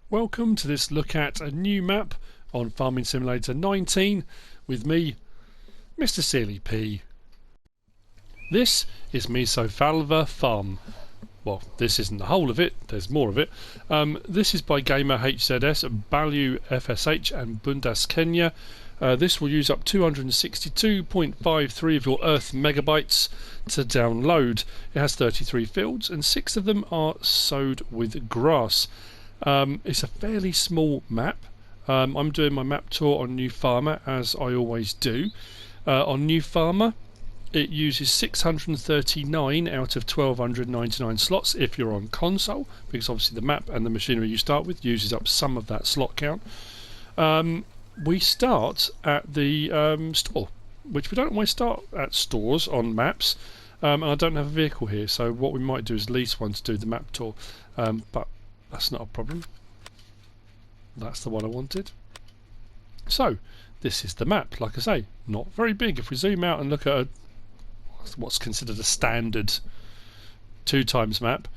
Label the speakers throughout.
Speaker 1: Welcome to this look at a new map on Farming Simulator 19 with me, MrSealyp. This is MEZOFALVA FARM. Well, this isn't the whole of it, there's more of it. This is by gamerhzs, BaluFSH and Bundaskenyer. This will use up 262.53 of your Earth megabytes to download. It has 33 fields and 6 of them are sowed with grass. It's a fairly small map. I'm doing my map tour on New Farmer as I always do. On New Farmer it uses 639 out of 1299 slots if you're on console, because obviously the map and the machinery you start with uses up some of that slot count. We start at the store, which we don't always start at stores on maps, and I don't have a vehicle here, so what we might do is lease one to do the map tour, but that's not a problem. That's the one I wanted. So this is the map. Like I say, not very big. If we zoom out and look at what's considered a standard 2x map,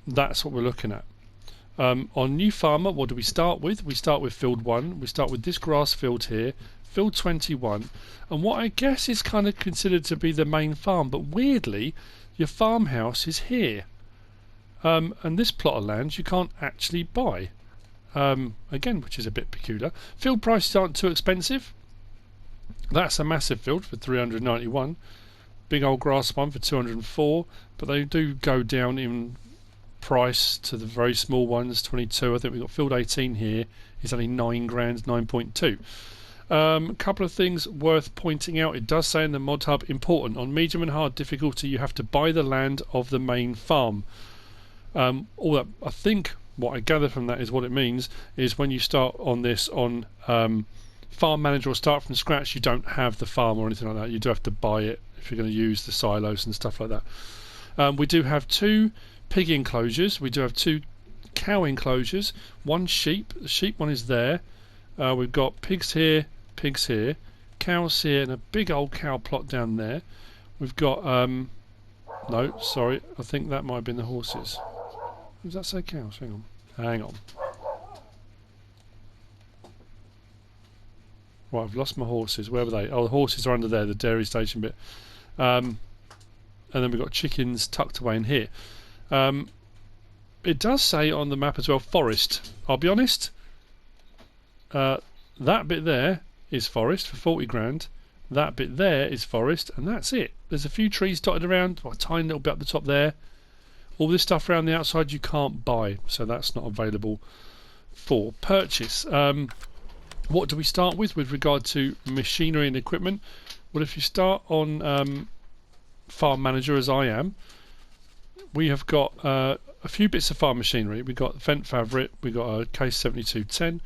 Speaker 1: that's what we're looking at. On New Farmer, what do we start with? We start with field 1. We start with this grass field here, field 21, and what I guess is kind of considered to be the main farm, but weirdly your farmhouse is here. And this plot of land you can't actually buy, again, which is a bit peculiar. Field prices aren't too expensive. That's a massive field for 391, big old grass one for 204, but they do go down in price to the very small ones, 22. I think we've got field 18 here, it's only 9 grand, 9.2. A couple of things worth pointing out. It does say in the Modhub, important, on medium and hard difficulty you have to buy the land of the main farm. All that, I think what I gather from that is what it means is when you start on this on Farm Manager or start from scratch, you don't have the farm or anything like that. You do have to buy it if you're going to use the silos and stuff like that. We do have 2 pig enclosures, we do have 2 cow enclosures, 1 sheep, the sheep one is there, we've got pigs here, cows here, and a big old cow plot down there. We've got no, sorry, I think that might have been the horses. Does that say cows? Hang on. Right, I've lost my horses. Where were they? Oh, the horses are under there, the dairy station bit. And then we've got chickens tucked away in here. It does say on the map as well, forest. I'll be honest, that bit there is forest for 40 grand. That bit there is forest, and that's it. There's a few trees dotted around, a tiny little bit up the top there. All this stuff around the outside you can't buy, so that's not available for purchase. What do we start with regard to machinery and equipment? Well, if you start on Farm Manager, as I am, we have got a few bits of farm machinery. We've got Fendt Favorite, we've got a Case 7210,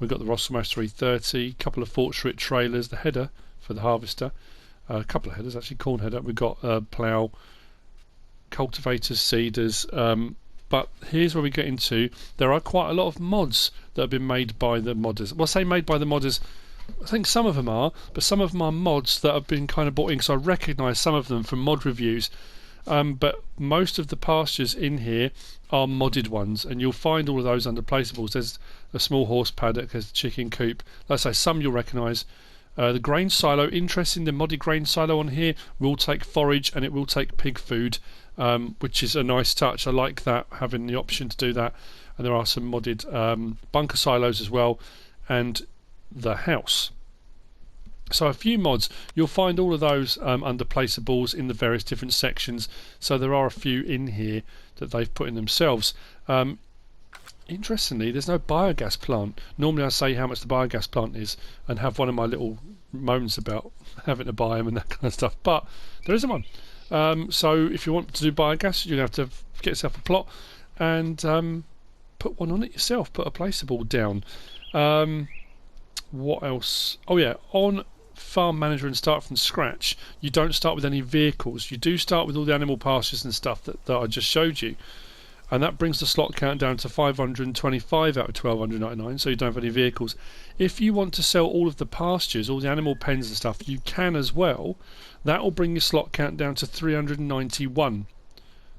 Speaker 1: we've got the Rosselmash 330, a couple of Fortschritt trailers, the header for the harvester, a couple of headers actually, corn header, we've got plough, cultivators, seeders, but here's where we get into, there are quite a lot of mods that have been made by the modders. Well, I say made by the modders, I think some of them are, but some of them are mods that have been kind of brought in, so I recognise some of them from mod reviews. But most of the pastures in here are modded ones, and you'll find all of those under placeables. There's a small horse paddock, there's a chicken coop. Like I say, some you'll recognise. The grain silo, interesting, the modded grain silo on here will take forage and it will take pig food, which is a nice touch. I like that, having the option to do that. And there are some modded bunker silos as well, and the house. So a few mods, you'll find all of those under placeables in the various different sections, so there are a few in here that they've put in themselves. Interestingly, there's no biogas plant. Normally I say how much the biogas plant is and have one of my little moans about having to buy them and that kind of stuff, but there isn't one. So if you want to do biogas, you're going to have to get yourself a plot and put one on it yourself, put a placeable down. What else? Oh yeah, on Farm Manager and start from scratch, you don't start with any vehicles. You do start with all the animal pastures and stuff that I just showed you, and that brings the slot count down to 525 out of 1299, so you don't have any vehicles. If you want to sell all of the pastures, all the animal pens and stuff, you can as well. That will bring your slot count down to 391.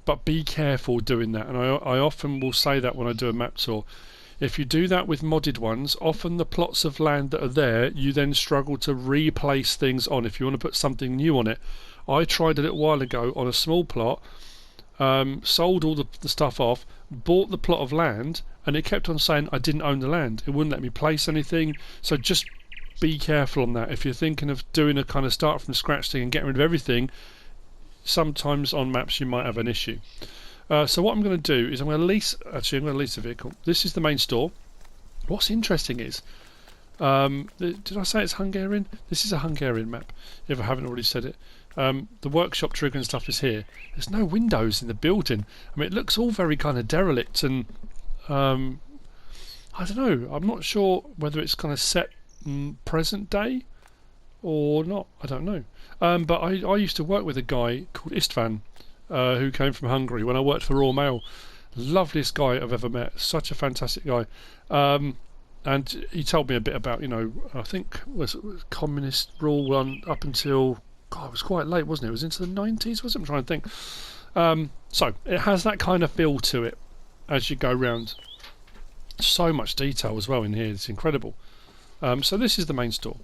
Speaker 1: but be careful doing that. And I often will say that when I do a map tour. If you do that with modded ones, often the plots of land that are there, you then struggle to replace things on if you want to put something new on it. I tried a little while ago on a small plot, sold all the stuff off, bought the plot of land, and it kept on saying I didn't own the land. It wouldn't let me place anything. So just be careful on that. If you're thinking of doing a kind of start from scratch thing and getting rid of everything, sometimes on maps you might have an issue. So what I'm going to do is I'm going to lease a vehicle. This is the main store. What's interesting is, did I say it's Hungarian? This is a Hungarian map, if I haven't already said it. The workshop trigger and stuff is here. There's no windows in the building. I mean, it looks all very kind of derelict, and I don't know. I'm not sure whether it's kind of set present day or not. I don't know. But I used to work with a guy called Istvan, who came from Hungary when I worked for Raw Mail. Loveliest guy I've ever met. Such a fantastic guy. And he told me a bit about, I think it was communist rule up until, God, it was quite late, wasn't it? It was into the 90s, was it? I'm trying to think. So it has that kind of feel to it as you go round. So much detail as well in here. It's incredible. So this is the main store.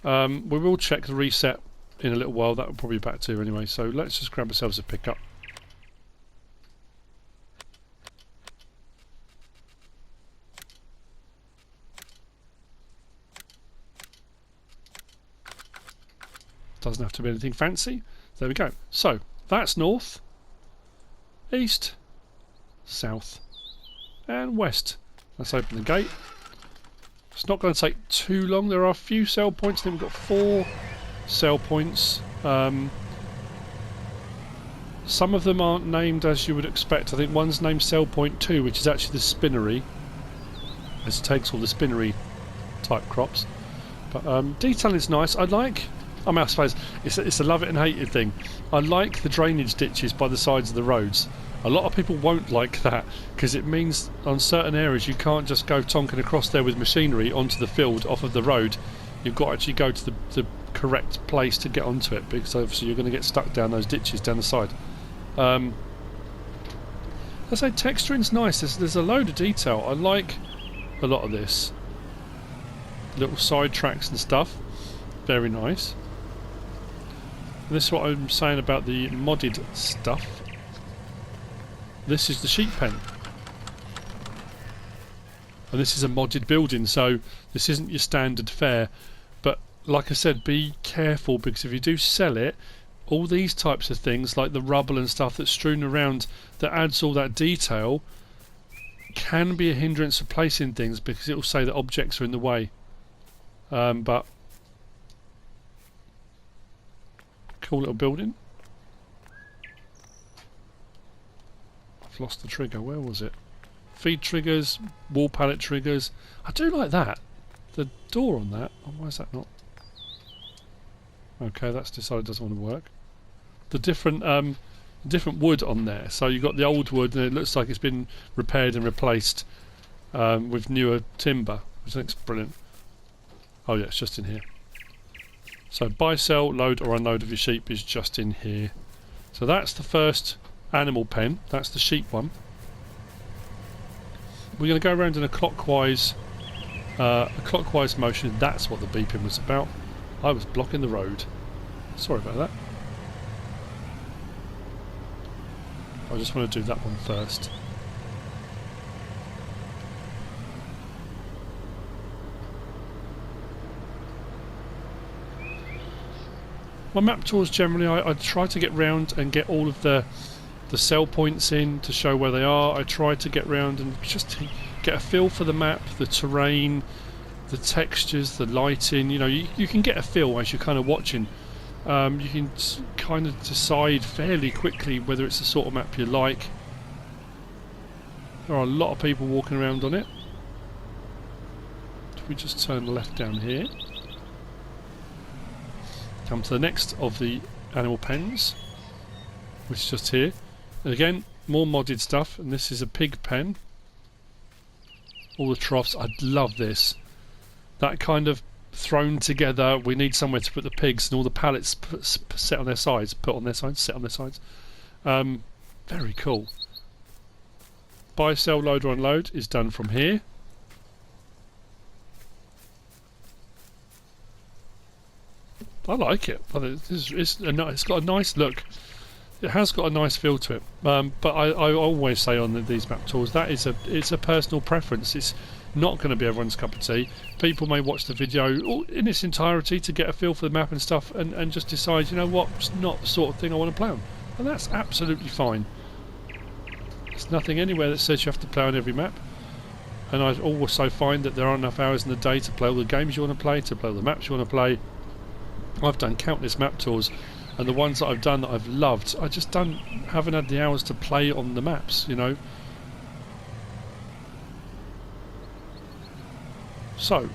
Speaker 1: We will check the reset in a little while. That will probably be back to anyway. So let's just grab ourselves a pickup. Doesn't have to be anything fancy. There we go. So that's north, east, south, and west. Let's open the gate. It's not going to take too long. There are a few sell points. Then we've got 4 sell points. Some of them aren't named as you would expect. I think one's named Sell Point 2, which is actually the spinnery, as it takes all the spinnery type crops. But detailing is nice. I suppose it's a love it and hate it thing. I like the drainage ditches by the sides of the roads. A lot of people won't like that because it means on certain areas you can't just go tonking across there with machinery onto the field off of the road. You've got to actually go to the correct place to get onto it, because obviously you're going to get stuck down those ditches down the side. I say texturing's nice. There's a load of detail. I like a lot of this. Little side tracks and stuff. Very nice. And this is what I'm saying about the modded stuff. This is the sheep pen. And this is a modded building, so this isn't your standard fare. But like I said, be careful, because if you do sell it, all these types of things like the rubble and stuff that's strewn around that adds all that detail can be a hindrance for placing things, because it will say that objects are in the way. But cool little building. I've lost the trigger. Where was it? Feed triggers, wall pallet triggers. I do like that. The door on that. Oh, why is that not? Okay, that's decided it doesn't want to work. The different wood on there. So you've got the old wood, and it looks like it's been repaired and replaced with newer timber, which I think is brilliant. Oh yeah, it's just in here. So buy, sell, load or unload of your sheep is just in here. So that's the first animal pen. That's the sheep one. We're going to go around in a clockwise motion. That's what the beeping was about. I was blocking the road. Sorry about that. I just want to do that one first. My map tours generally, I try to get round and get all of the sell points in to show where they are. I try to get round and just get a feel for the map, the terrain, the textures, the lighting. You know, you can get a feel as you're kind of watching. You can kind of decide fairly quickly whether it's the sort of map you like. There are a lot of people walking around on it. If we just turn left down here, come to the next of the animal pens, which is just here. And again, more modded stuff, and this is a pig pen. All the troughs. I love this. That kind of thrown together, we need somewhere to put the pigs, and all the pallets set on their sides, put on their sides, set on their sides. Very cool. Buy, sell, load or unload is done from here. I like it. It's got a nice look. It has got a nice feel to it. But I always say on these map tours that it's a personal preference. It's not going to be everyone's cup of tea. People may watch the video in its entirety to get a feel for the map and stuff, and just decide, you know what, it's not the sort of thing I want to play on, and that's absolutely fine. There's nothing anywhere that says you have to play on every map, and I also find that there aren't enough hours in the day to play all the games you want to play, to play all the maps you want to play. I've done countless map tours, and the ones that I've done that I've loved, I just haven't had the hours to play on the maps, you know. So,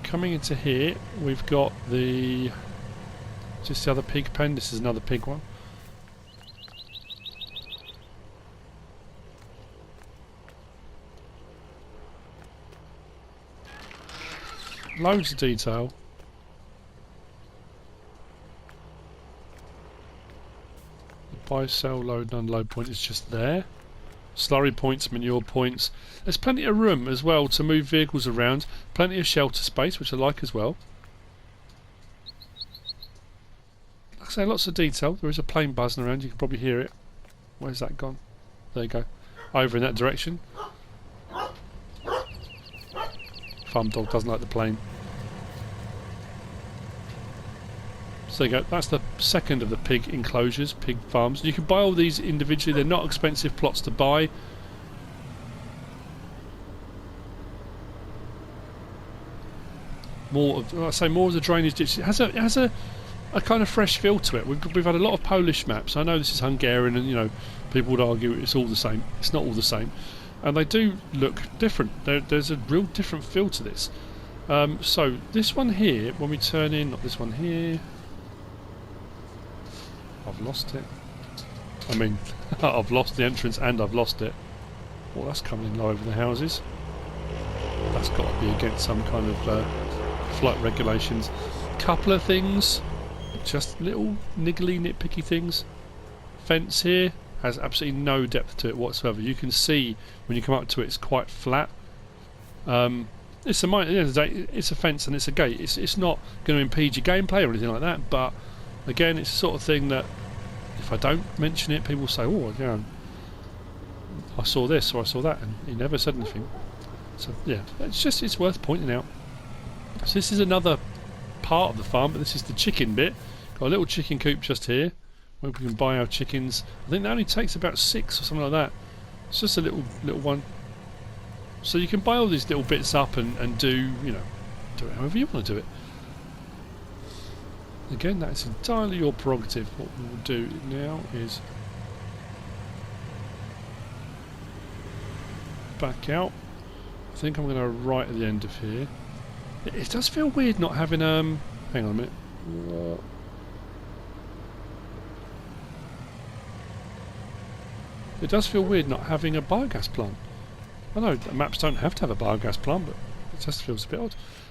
Speaker 1: coming into here, we've got just the other pig pen. This is another pig one. Loads of detail. The buy, sell, load and unload point is just there. Slurry points, manure points. There's plenty of room as well to move vehicles around. Plenty of shelter space, which I like as well. Like I say, lots of detail. There is a plane buzzing around. You can probably hear it. Where's that gone? There you go. Over in that direction. Farm dog doesn't like the plane. So there you go. That's the second of the pig enclosures, pig farms. You can buy all these individually. They're not expensive plots to buy. More of the drainage ditch. It has a kind of fresh feel to it. We've had a lot of Polish maps. I know this is Hungarian, and you know people would argue it's all the same. It's not all the same, and they do look different. There's a real different feel to this. So this one here, when we turn in, not this one here. I've lost it. I mean, I've lost the entrance and I've lost it. Well, that's coming in low over the houses. That's got to be against some kind of flight regulations. Couple of things, just little niggly, nitpicky things. Fence here has absolutely no depth to it whatsoever. You can see when you come up to it, it's quite flat. It's at the end of the day, it's a fence and it's a gate. It's not going to impede your gameplay or anything like that. But again, it's the sort of thing that if I don't mention it, people say, "Oh, you know, I saw this or I saw that," and he never said anything. So yeah, it's worth pointing out. So this is another part of the farm, but this is the chicken bit. Got a little chicken coop just here where we can buy our chickens. I think that only takes about 6 or something like that. It's just a little one. So you can buy all these little bits up and do it however you want to do it. Again, that's entirely your prerogative. What we will do now is back out. I think I'm going to right at the end of here. It does feel weird not having hang on a minute. It does feel weird not having a biogas plant. I know that maps don't have to have a biogas plant, but it just feels a bit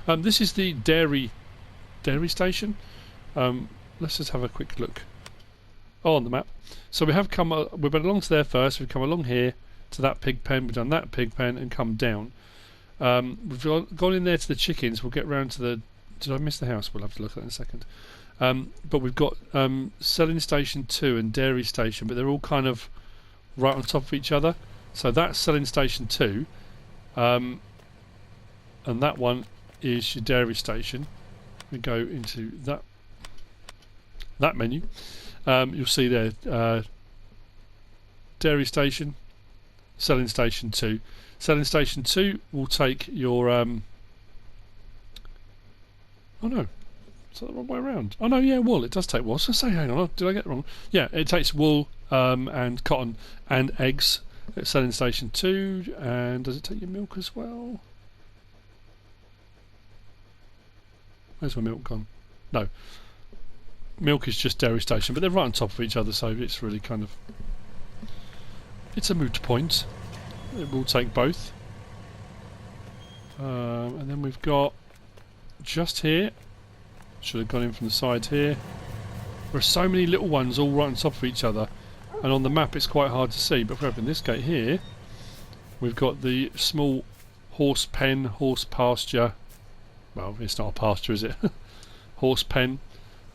Speaker 1: odd. This is the dairy station. Let's just have a quick look on the map. So we have come. We've been along to there first. We've come along here to that pig pen. We've done that pig pen and come down. We've gone in there to the chickens. We'll get round to the. Did I miss the house? We'll have to look at that in a second. But we've got selling station 2 and dairy station, but they're all kind of right on top of each other. So that's selling station 2, and that one is your dairy station. We go into that menu. You'll see there dairy station, selling station 2. Selling station 2 will take your oh no, is that the wrong way around? Oh no, yeah, wool. It does take wool. I was going to say, hang on, did I get it wrong? Yeah, it takes wool and cotton and eggs at selling station 2. And does it take your milk as well? Where's my milk gone? No, milk is just dairy station, but they're right on top of each other, so it's really kind of, it's a moot point. It will take both. And then we've got just here, should have gone in from the side here. There are so many little ones all right on top of each other. and on the map it's quite hard to see. But if we open this gate here, we've got the small horse pen, horse pasture. Well, it's not a pasture, is it? Horse pen.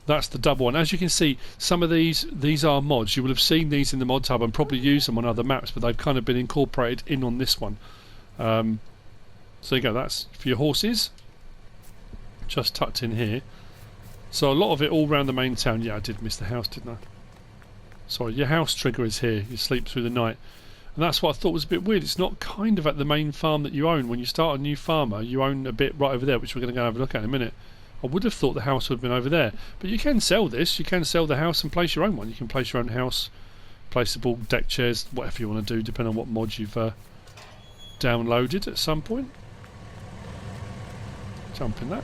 Speaker 1: That's the double one. As you can see, some of these are mods. You will have seen these in the Modhub and probably used them on other maps, but they've kind of been incorporated in on this one. So you go, that's for your horses. Just tucked in here. So a lot of it all around the main town. Yeah, I did miss the house, didn't I? Sorry, your house trigger is here. You sleep through the night. And that's what I thought was a bit weird. It's not kind of at the main farm that you own. When you start a new farmer, you own a bit right over there, which we're going to go have a look at in a minute. I would have thought the house would have been over there. But you can sell this. You can sell the house and place your own one. You can place your own house, placeable deck chairs, whatever you want to do, depending on what mods you've downloaded at some point. Jump in that.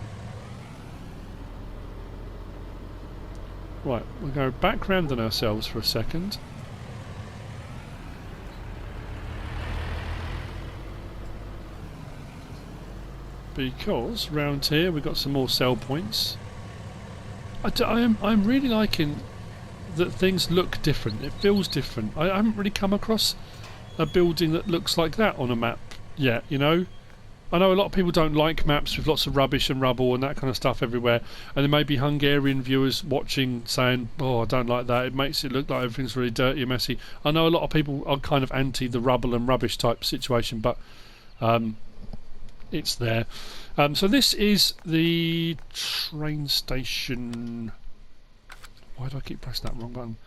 Speaker 1: Right, we'll go back round on ourselves for a second. Because round here we've got some more sell points. I'm really liking that things look different. It feels different. I haven't really come across a building that looks like that on a map yet, you know. I know a lot of people don't like maps with lots of rubbish and rubble and that kind of stuff everywhere, and there may be Hungarian viewers watching saying, oh, I don't like that, it makes it look like everything's really dirty and messy. I know a lot of people are kind of anti the rubble and rubbish type situation, but it's there. So this is the train station. Why do I keep pressing that wrong button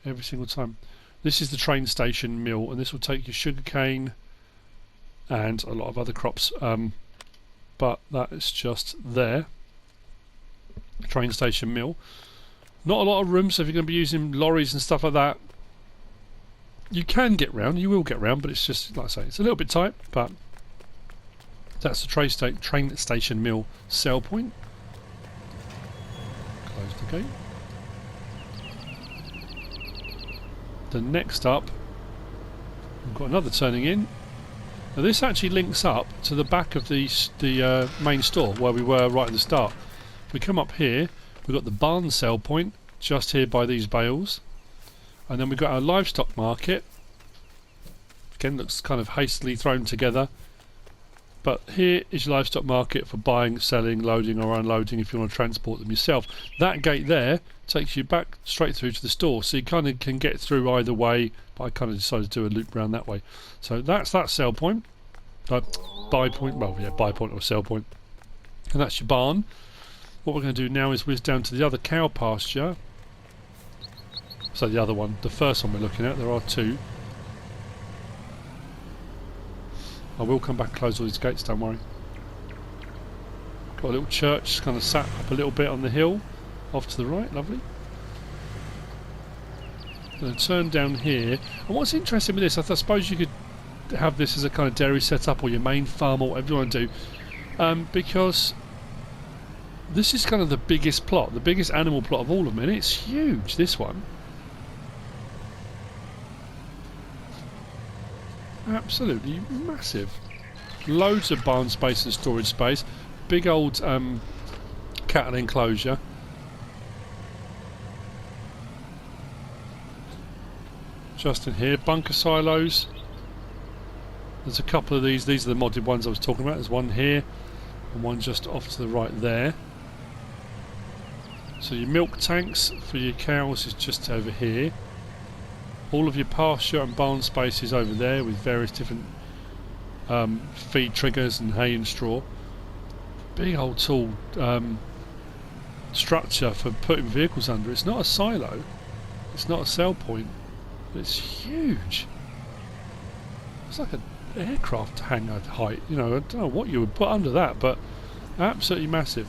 Speaker 1: every single time? This is the train station mill, and this will take you sugarcane and a lot of other crops, but that is just there. Train station mill. Not a lot of room, so if you're going to be using lorries and stuff like that, you can get round, you will get round, but it's just, like I say, it's a little bit tight. But that's the train station mill sell point. Close the gate. Then next up, we've got another turning in. Now this actually links up to the back of the main store where we were right at the start. If we come up here, we've got the barn sell point just here by these bales, and then we've got our livestock market. Again, looks kind of hastily thrown together, but here is your livestock market for buying, selling, loading or unloading if you want to transport them yourself. That gate there takes you back straight through to the store, so you kind of can get through either way, but I kind of decided to do a loop around that way. So that's that sell point, buy point, well yeah, buy point or sell point, and that's your barn. What we're going to do now is whiz down to the other cow pasture. So the other one, the first one we're looking at, there are two. I will come back and close all these gates, don't worry. Got a little church kind of sat up a little bit on the hill off to the right, lovely. Going to turn down here, and what's interesting with this, I suppose you could have this as a kind of dairy setup or your main farm or whatever you want to do, because this is kind of the biggest plot, the biggest animal plot of all of them, and it's huge, this one. Absolutely massive. Loads of barn space and storage space, big old cattle enclosure. Just in here, bunker silos. There's a couple of these are the modded ones I was talking about. There's one here and one just off to the right there. So your milk tanks for your cows is just over here. All of your pasture and barn space is over there with various different feed triggers and hay and straw. Big old tall structure for putting vehicles under. It's not a silo, it's not a sell point, but it's huge. It's like an aircraft hangar height, you know. I don't know what you would put under that, but absolutely massive.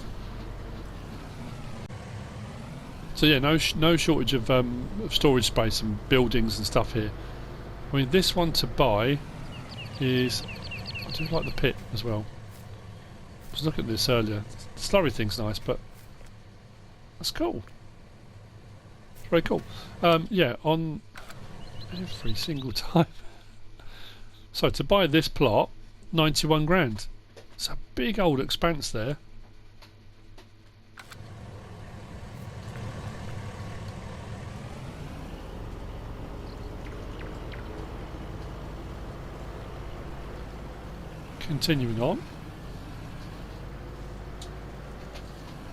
Speaker 1: So yeah, no shortage of storage space and buildings and stuff here. I mean, this one to buy is, I do like the pit as well. I was looking at this earlier. The slurry thing's nice, but that's cool. It's very cool. Yeah, on every single time. So to buy this plot, 91 grand. It's a big old expanse there. Continuing on.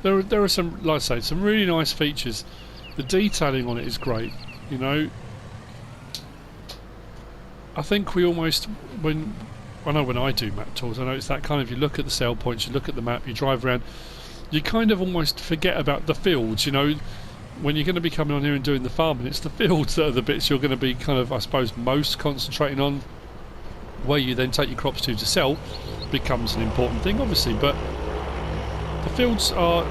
Speaker 1: There are some, like I say, some really nice features. The detailing on it is great, you know. I think we almost, when I do map tours, I know it's that kind of, you look at the sell points, you look at the map, you drive around, you kind of almost forget about the fields, you know. When you're going to be coming on here and doing the farming, it's the fields that are the bits you're going to be kind of, I suppose, most concentrating on. Where you then take your crops to sell becomes an important thing, obviously, but the fields are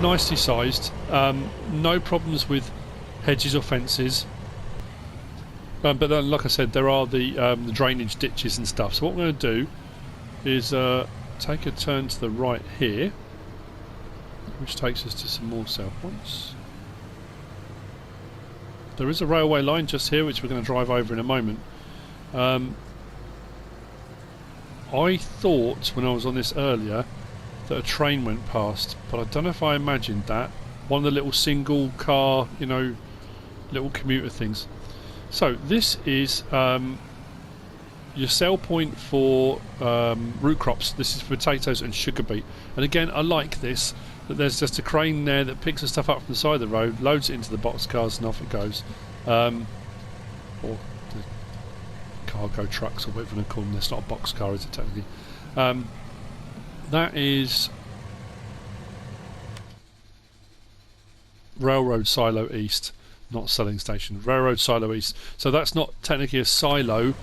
Speaker 1: nicely sized, no problems with hedges or fences, but then, like I said, there are the drainage ditches and stuff. So what we're going to do is take a turn to the right here, which takes us to some more sell points. There is a railway line just here which we're going to drive over in a moment. I thought when I was on this earlier that a train went past, but I don't know if I imagined that. One of the little single car, you know, little commuter things. So this is your sell point for root crops. This is potatoes and sugar beet. And again, I like this, that there's just a crane there that picks the stuff up from the side of the road, loads it into the box cars, and off it goes. Or the cargo trucks, or whatever you call them. It's not a box car, is it, technically? That is Railroad Silo East, not selling station. Railroad Silo East. So that's not technically a silo.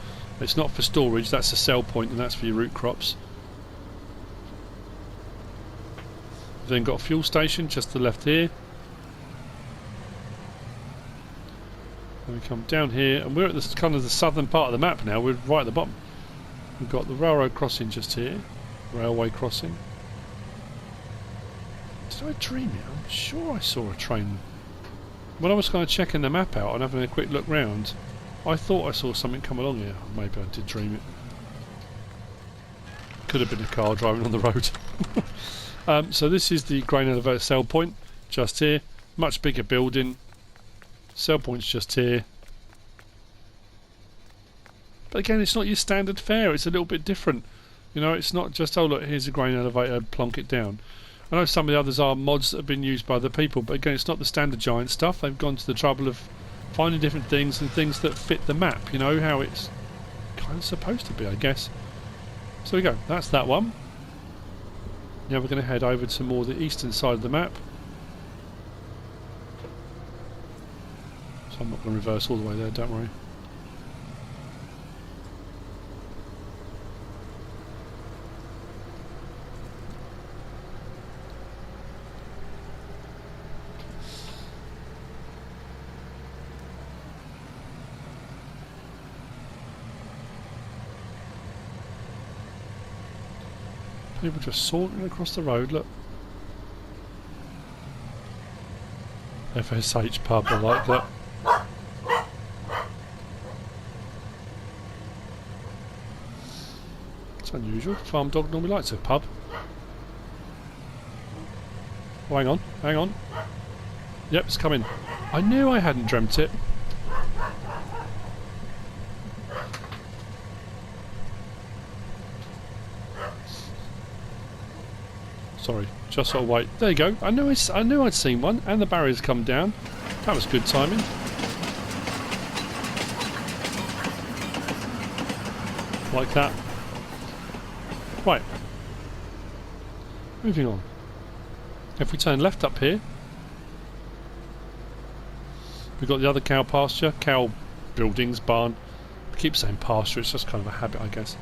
Speaker 1: It's not for storage. That's a sell point, and that's for your root crops. We've then got a fuel station just to the left here. And we come down here, and we're at this kind of the southern part of the map now. We're right at the bottom. We've got the railroad crossing just here. Railway crossing. Did I dream it? I'm sure I saw a train. When I was kind of checking the map out and having a quick look round, I thought I saw something come along here. Maybe I did dream it. Could have been a car driving on the road. So this is the grain elevator sell point, just here. Much bigger building. Sell point's just here. But again, it's not your standard fare. It's a little bit different. You know, it's not just, oh look, here's a grain elevator, plonk it down. I know some of the others are mods that have been used by the people, but again, it's not the standard giant stuff. They've gone to the trouble of finding different things and things that fit the map, you know, how it's kind of supposed to be, I guess. So there we go, that's that one. Now we're going to head over to more the eastern side of the map. So I'm not going to reverse all the way there, don't worry. People just sauntering across the road, look. FSH pub, I like that. It's unusual. Farm dog normally likes a pub. Oh, hang on, hang on. Yep, it's coming. I knew I hadn't dreamt it. Sorry, just sort of wait. There you go. I knew I'd seen one, and the barriers come down. That was good timing. Like that. Right. Moving on. If we turn left up here, we've got the other cow pasture, cow buildings, barn. I keep saying pasture. It's just kind of a habit, I guess.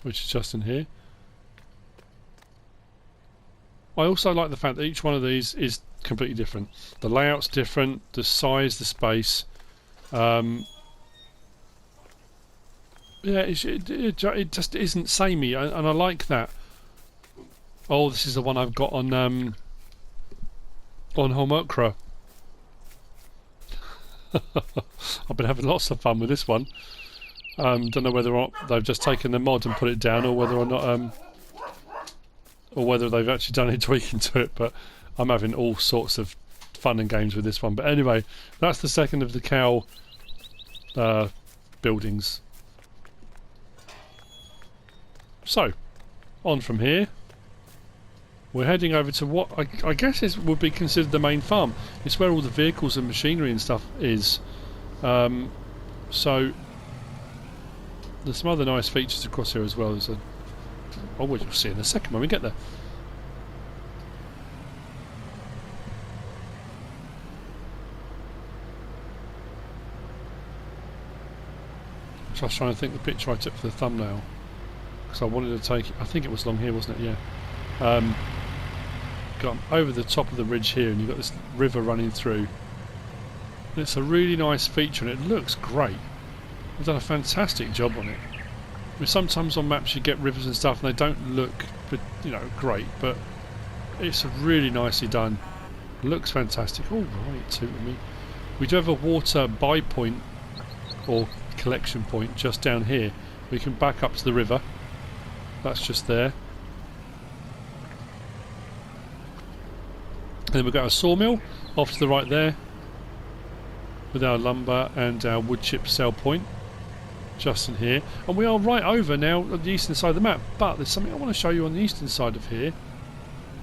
Speaker 1: Which is just in here. I also like the fact that each one of these is completely different. The layout's different, the size, the space. Yeah, it just isn't samey, and I like that. Oh, this is the one I've got on Homokra. I've been having lots of fun with this one. Don't know whether or not they've just taken the mod and put it down, or whether or not, or whether they've actually done any tweaking to it. But I'm having all sorts of fun and games with this one. But anyway, that's the second of the cow buildings. So, on from here, we're heading over to what I guess would be considered the main farm. It's where all the vehicles and machinery and stuff is. So, there's some other nice features across here as well. There's a... oh, we'll see in a second when we get there. So I was trying to think the picture I took for the thumbnail, because I wanted to take it, I think it was along here, wasn't it? Yeah. Got over the top of the ridge here, and you've got this river running through. And it's a really nice feature, and it looks great. They've done a fantastic job on it. I mean, sometimes on maps you get rivers and stuff, and they don't look, great, but it's really nicely done. It looks fantastic. Oh, right, too with me. We do have a water buy point, or collection point, just down here. We can back up to the river. That's just there. And then we've got a sawmill off to the right there, with our lumber and our wood chip sell point, just in here. And we are right over now on the eastern side of the map, but there's something I want to show you on the eastern side of here.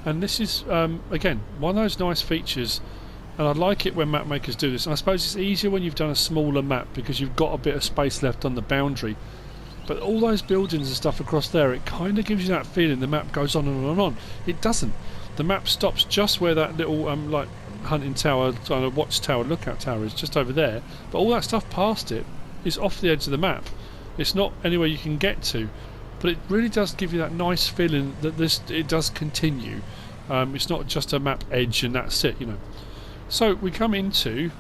Speaker 1: And this is, again, one of those nice features. And I like it when map makers do this. And I suppose it's easier when you've done a smaller map because you've got a bit of space left on the boundary. But all those buildings and stuff across there, it kind of gives you that feeling the map goes on and on and on. It doesn't. The map stops just where that little like hunting tower, watchtower, lookout tower is, just over there. But all that stuff past it is off the edge of the map. It's not anywhere you can get to. But it really does give you that nice feeling that it does continue. It's not just a map edge and that's it, So we come into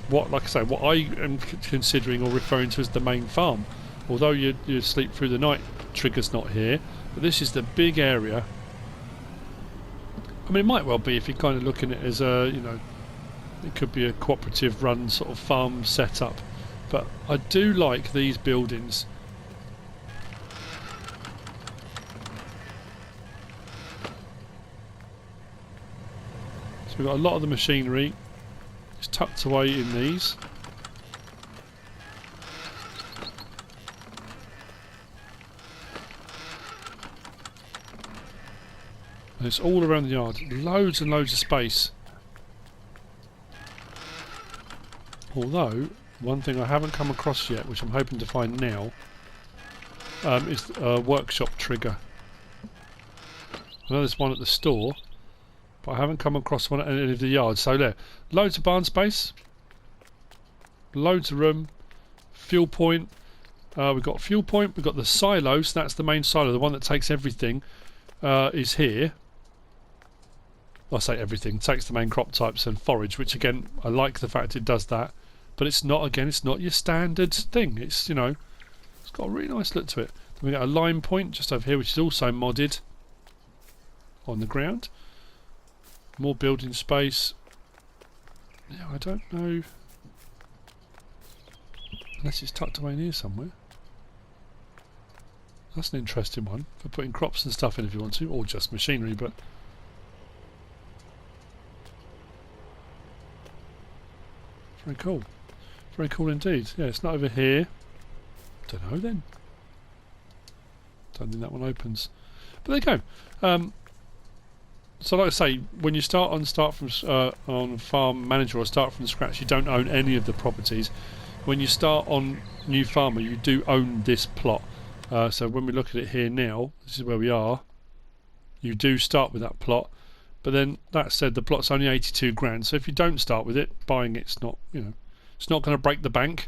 Speaker 1: what, like I say, what I am considering or referring to as the main farm. Although your sleep through the night trigger's not here, but this is the big area. I mean, it might well be if you're kind of looking at it as a, it could be a cooperative run sort of farm setup. But I do like these buildings. So we've got a lot of the machinery. It's tucked away in these. And it's all around the yard. Loads and loads of space. Although, one thing I haven't come across yet, which I'm hoping to find now, is a workshop trigger. I know there's one at the store, but I haven't come across one at any of the yards. So there, loads of barn space, loads of room, fuel point. We've got fuel point, we've got the silos, so that's the main silo, the one that takes everything, is here. Well, I say everything, takes the main crop types and forage, which again, I like the fact it does that, but it's not, again, it's not your standard thing. It's, it's got a really nice look to it. Then we've got a line point just over here, which is also modded on the ground. More building space. Yeah, I don't know. Unless it's tucked away in here somewhere. That's an interesting one for putting crops and stuff in if you want to, or just machinery, but very cool. Very cool indeed. Yeah, it's not over here. Don't know then. Don't think that one opens. But there you go. So like I say, when you start from on Farm Manager or start from scratch, you don't own any of the properties. When you start on New Farmer, you do own this plot. So when we look at it here now, this is where we are. You do start with that plot, but then that said, the plot's only 82 grand. So if you don't start with it, buying it's not, it's not going to break the bank.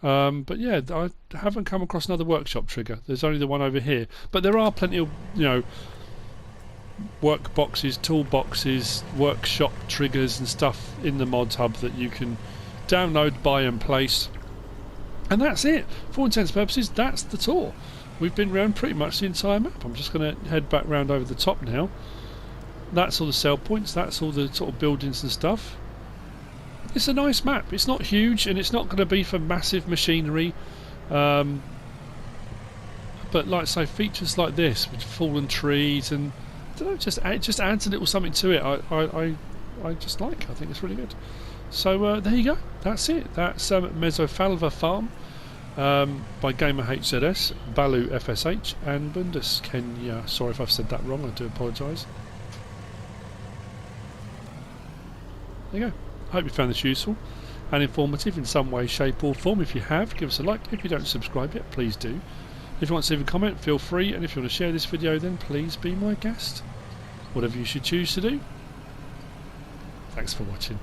Speaker 1: But yeah, I haven't come across another workshop trigger. There's only the one over here, but there are plenty of work boxes, tool boxes, workshop triggers and stuff in the Modhub that you can download, buy and place. And that's it. For all intents and purposes, that's the tour. We've been around pretty much the entire map. I'm just going to head back round over the top now. That's all the sell points, that's all the sort of buildings and stuff. It's a nice map. It's not huge and it's not going to be for massive machinery. But like I say, features like this with fallen trees and I don't know, it just adds a little something to it. I just like. I think it's really good. So there you go. That's it. That's MEZOFALVA FARM by gamerhzs, BaluFSH and Bundaskenyer. Sorry if I've said that wrong. I do apologise. There you go. I hope you found this useful and informative in some way, shape or form. If you have, give us a like. If you don't subscribe yet, please do. If you want to leave a comment, feel free, and if you want to share this video, then please be my guest. Whatever you should choose to do. Thanks for watching.